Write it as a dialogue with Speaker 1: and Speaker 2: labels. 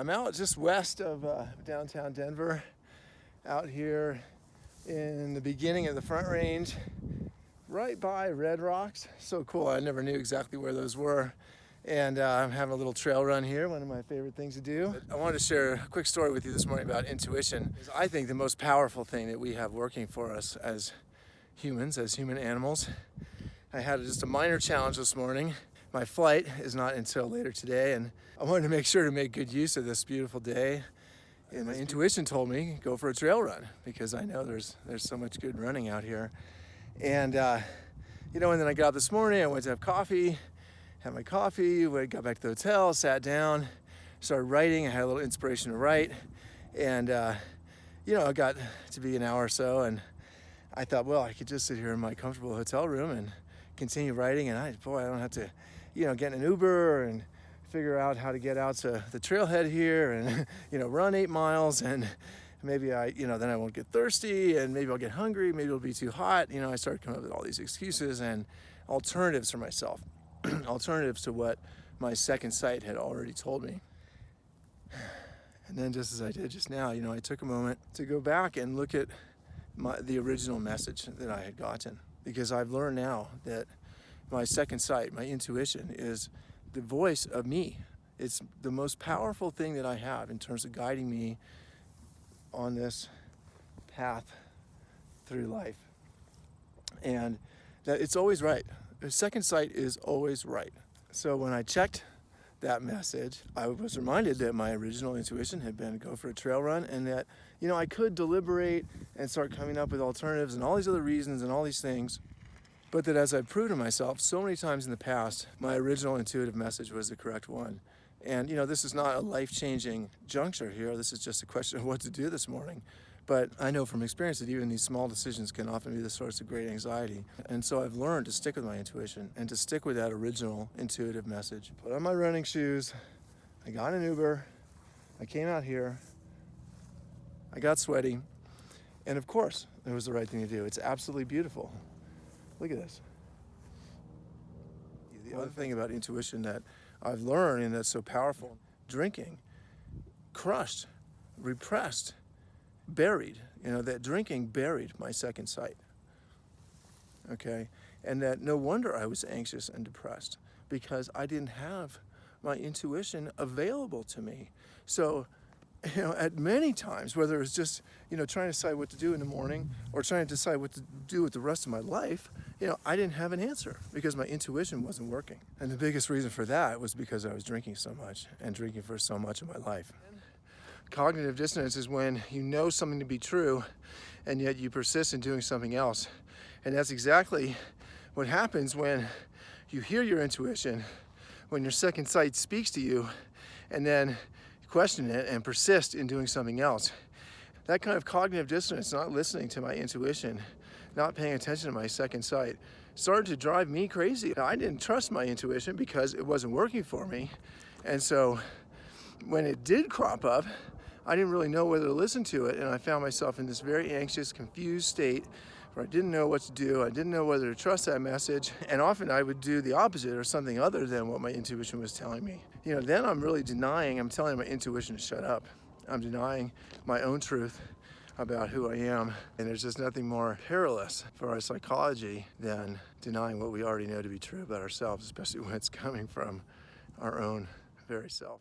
Speaker 1: I'm out just west of downtown Denver, out here in the beginning of the Front Range, right by Red Rocks. So cool, I never knew exactly where those were. And I'm having a little trail run here, one of my favorite things to do. I wanted to share a quick story with you this morning about intuition. I think the most powerful thing that we have working for us as humans, as human animals. I had just a minor challenge this morning. My flight is not until later today, and I wanted to make sure to make good use of this beautiful day. And my intuition told me go for a trail run because I know there's so much good running out here. And and then I got up this morning, I went to have coffee, had my coffee, got back to the hotel, sat down, started writing. I had a little inspiration to write, and I got to be an hour or so, and I thought, well, I could just sit here in my comfortable hotel room and continue writing, and I don't have to, get in an Uber and figure out how to get out to the trailhead here and, run 8 miles, and maybe then I won't get thirsty, and maybe I'll get hungry, maybe it'll be too hot. I started coming up with all these excuses and alternatives for myself, alternatives to what my second sight had already told me. And then just as I did just now, I took a moment to go back and look at the original message that I had gotten, because I've learned now that my second sight, my intuition, is the voice of me. It's the most powerful thing that I have in terms of guiding me on this path through life. And that it's always right. The second sight is always right. So when I checked that message, I was reminded that my original intuition had been go for a trail run, and that, I could deliberate and start coming up with alternatives and all these other reasons and all these things. But that as I've proved to myself so many times in the past, my original intuitive message was the correct one. And, this is not a life-changing juncture here. This is just a question of what to do this morning. But I know from experience that even these small decisions can often be the source of great anxiety. And so I've learned to stick with my intuition and to stick with that original intuitive message. Put on my running shoes, I got an Uber, I came out here, I got sweaty, and of course, it was the right thing to do. It's absolutely beautiful. Look at this. The other thing about intuition that I've learned and that's so powerful, drinking, crushed, repressed, buried, that drinking buried my second sight. Okay? And that no wonder I was anxious and depressed, because I didn't have my intuition available to me. So, at many times, whether it's just, trying to decide what to do in the morning or trying to decide what to do with the rest of my life, I didn't have an answer because my intuition wasn't working. And the biggest reason for that was because I was drinking so much and drinking for so much of my life. Cognitive dissonance is when you know something to be true and yet you persist in doing something else. And that's exactly what happens when you hear your intuition, when your second sight speaks to you, and then question it and persist in doing something else. That kind of cognitive dissonance, not listening to my intuition, not paying attention to my second sight, started to drive me crazy. I didn't trust my intuition because it wasn't working for me. And so when it did crop up, I didn't really know whether to listen to it, and I found myself in this very anxious, confused state where I didn't know what to do. I didn't know whether to trust that message, and often I would do the opposite or something other than what my intuition was telling me. Then I'm really I'm telling my intuition to shut up. I'm denying my own truth about who I am, and there's just nothing more perilous for our psychology than denying what we already know to be true about ourselves, especially when it's coming from our own very self.